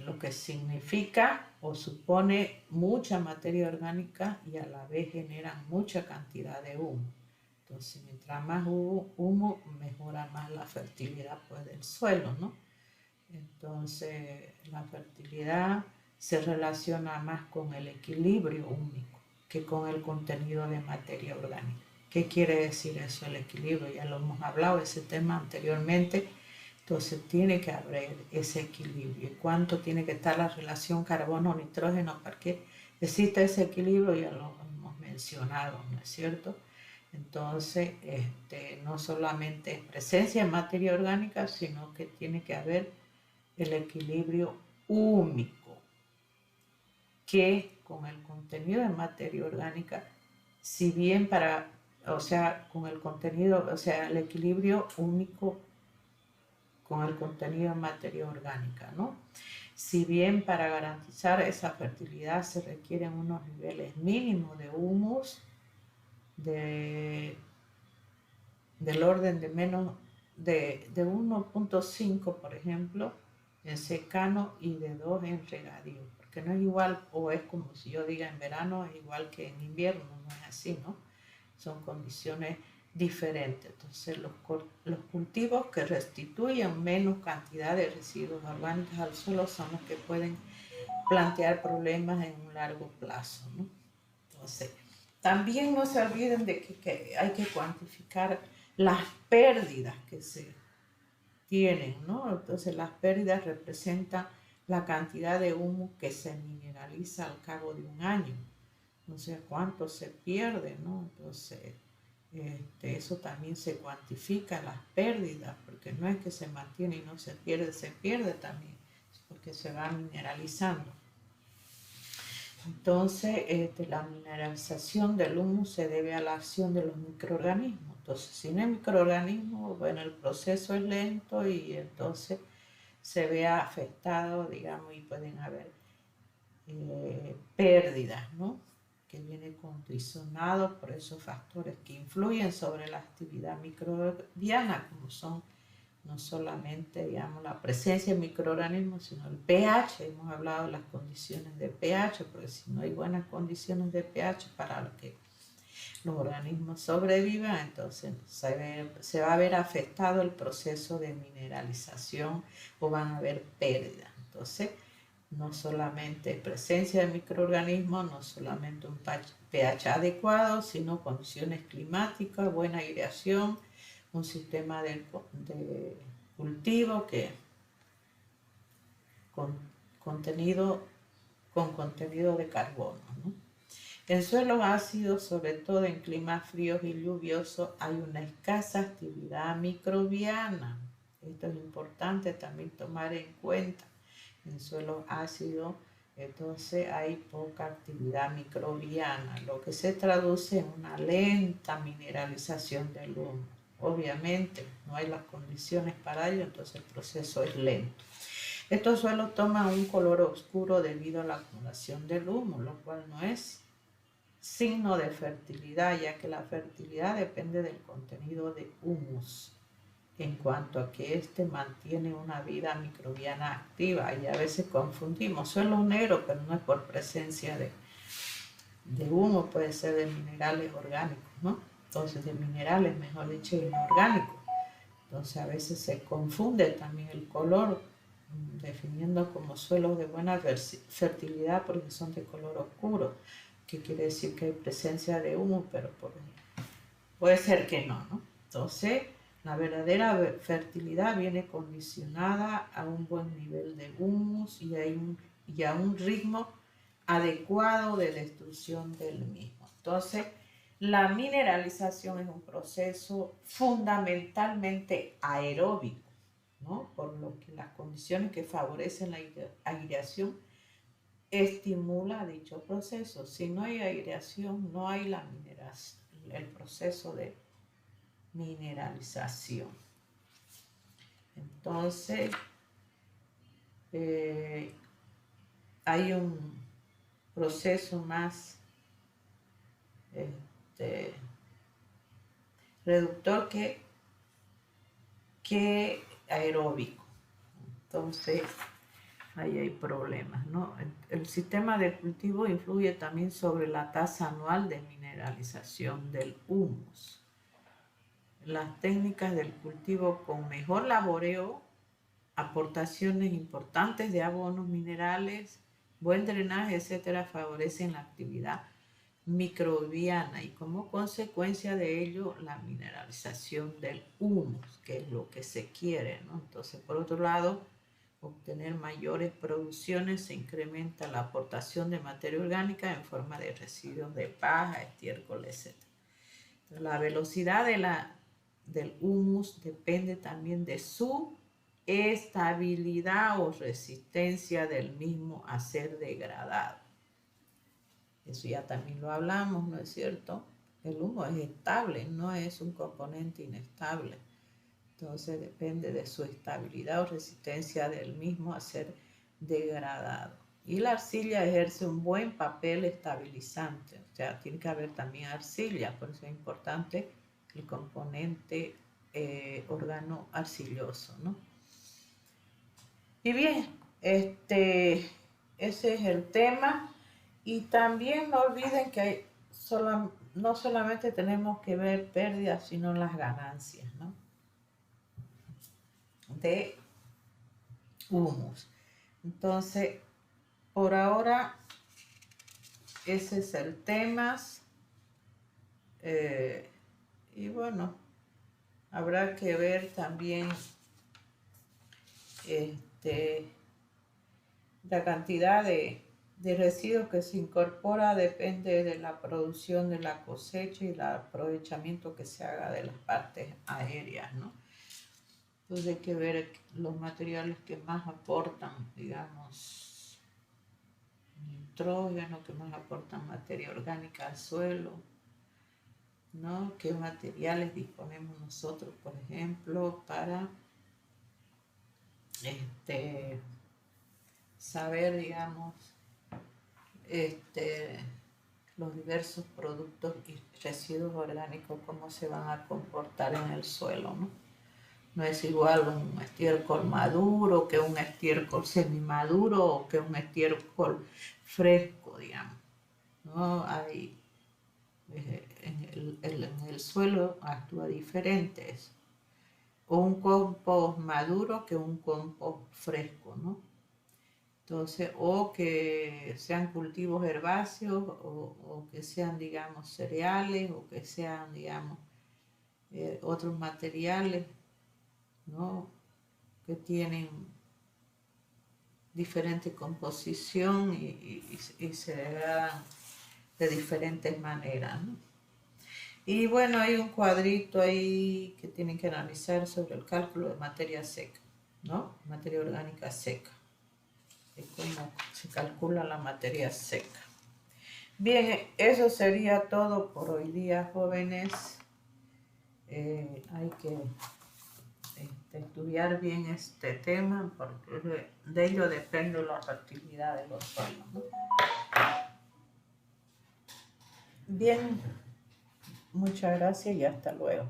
Lo que significa o supone mucha materia orgánica y a la vez genera mucha cantidad de humo. Entonces, mientras más humo, mejora más la fertilidad, pues, del suelo, ¿no? Entonces, la fertilidad se relaciona más con el equilibrio húmico que con el contenido de materia orgánica. ¿Qué quiere decir eso, el equilibrio? Ya lo hemos hablado, ese tema anteriormente. Entonces tiene que haber ese equilibrio. ¿Y cuánto tiene que estar la relación carbono-nitrógeno para que exista ese equilibrio? Ya lo hemos mencionado, ¿no es cierto? Entonces, no solamente es presencia de materia orgánica, sino que tiene que haber el equilibrio húmico, que con el contenido de materia orgánica, si bien con el contenido, el equilibrio húmico con el contenido de materia orgánica, ¿no? Si bien para garantizar esa fertilidad se requieren unos niveles mínimos de humus del orden de menos de 1.5, por ejemplo, en secano y de 2 en regadío, porque no es igual, o es como si yo diga en verano, es igual que en invierno, no es así, ¿no? Son condiciones diferentes. Entonces, los cultivos que restituyen menos cantidad de residuos orgánicos al suelo son los que pueden plantear problemas en un largo plazo, ¿no? Entonces, también no se olviden de que hay que cuantificar las pérdidas que se tienen, ¿no? Entonces, las pérdidas representan la cantidad de humo que se mineraliza al cabo de un año. No sé cuánto se pierde, ¿no? Entonces, eso también se cuantifica, las pérdidas, porque no es que se mantiene y no se pierde también, porque se va mineralizando. Entonces, la mineralización del humus se debe a la acción de los microorganismos. Entonces, sin el microorganismo, bueno, el proceso es lento y entonces se ve afectado, digamos, y pueden haber pérdidas, ¿no? Que viene condicionado por esos factores que influyen sobre la actividad microbiana, como son no solamente, digamos, la presencia de microorganismos, sino el pH. Hemos hablado de las condiciones de pH, porque si no hay buenas condiciones de pH para que los organismos sobrevivan, entonces se va a ver afectado el proceso de mineralización o van a haber pérdidas. Entonces, no solamente presencia de microorganismos, no solamente un pH adecuado, sino condiciones climáticas, buena aireación, un sistema de cultivo con contenido, con contenido de carbono, ¿no? En suelos ácidos, sobre todo en climas fríos y lluviosos, hay una escasa actividad microbiana. Esto es importante también tomar en cuenta. En suelos ácidos, entonces hay poca actividad microbiana, lo que se traduce en una lenta mineralización del humo. Obviamente, no hay las condiciones para ello, entonces el proceso es lento. Estos suelos toman un color oscuro debido a la acumulación del humo, lo cual no es signo de fertilidad, ya que la fertilidad depende del contenido de humus, en cuanto a que éste mantiene una vida microbiana activa. Y a veces confundimos suelo negro, pero no es por presencia de humo, puede ser de minerales orgánicos, ¿no? Entonces, de minerales, mejor dicho, inorgánicos. Entonces, a veces se confunde también el color, definiendo como suelos de buena fertilidad porque son de color oscuro, que quiere decir que hay presencia de humo, pero puede ser que no, ¿no? Entonces, la verdadera fertilidad viene condicionada a un buen nivel de humus y a un ritmo adecuado de destrucción del mismo. Entonces, la mineralización es un proceso fundamentalmente aeróbico, ¿no? Por lo que las condiciones que favorecen la aireación estimula dicho proceso. Si no hay aireación, no hay el proceso de mineralización. Entonces, hay un proceso más reductor que aeróbico. Entonces, ahí hay problemas, ¿no? El sistema de cultivo influye también sobre la tasa anual de mineralización del humus. Las técnicas del cultivo con mejor laboreo, aportaciones importantes de abonos minerales, buen drenaje, etcétera, favorecen la actividad microbiana y como consecuencia de ello la mineralización del humus, que es lo que se quiere, ¿no? Entonces, por otro lado, obtener mayores producciones se incrementa la aportación de materia orgánica en forma de residuos de paja, estiércol, etc. Entonces, la velocidad del humus depende también de su estabilidad o resistencia del mismo a ser degradado. Eso ya también lo hablamos, ¿no es cierto? El humo es estable, no es un componente inestable. Entonces depende de su estabilidad o resistencia del mismo a ser degradado. Y la arcilla ejerce un buen papel estabilizante. O sea, tiene que haber también arcilla, por eso es importante el componente órgano arcilloso, ¿no? Y bien, ese es el tema. Y también no olviden que no solamente tenemos que ver pérdidas, sino las ganancias, ¿no? De humus. Entonces, por ahora, ese es el tema. Y bueno, habrá que ver también la cantidad de residuos que se incorpora depende de la producción de la cosecha y el aprovechamiento que se haga de las partes aéreas, ¿no? Entonces hay que ver los materiales que más aportan, digamos, nitrógeno, que más aportan materia orgánica al suelo, ¿no? ¿Qué materiales disponemos nosotros, por ejemplo, para saber, digamos, los diversos productos y residuos orgánicos, cómo se van a comportar en el suelo, ¿no? No es igual un estiércol maduro que un estiércol semimaduro o que un estiércol fresco, digamos, ¿no? Hay, en el suelo actúa diferente eso. O un compost maduro que un compost fresco, ¿no? Entonces, o que sean cultivos herbáceos o que sean, digamos, cereales o que sean, digamos, otros materiales, ¿no? Que tienen diferente composición y se dan de diferentes maneras, ¿no? Y bueno, hay un cuadrito ahí que tienen que analizar sobre el cálculo de materia seca, ¿no? Materia orgánica seca. Es como se calcula la materia seca. Bien, eso sería todo por hoy día, jóvenes. Hay que estudiar bien este tema porque de ello depende la fertilidad de los suelos, ¿no? Bien, muchas gracias y hasta luego.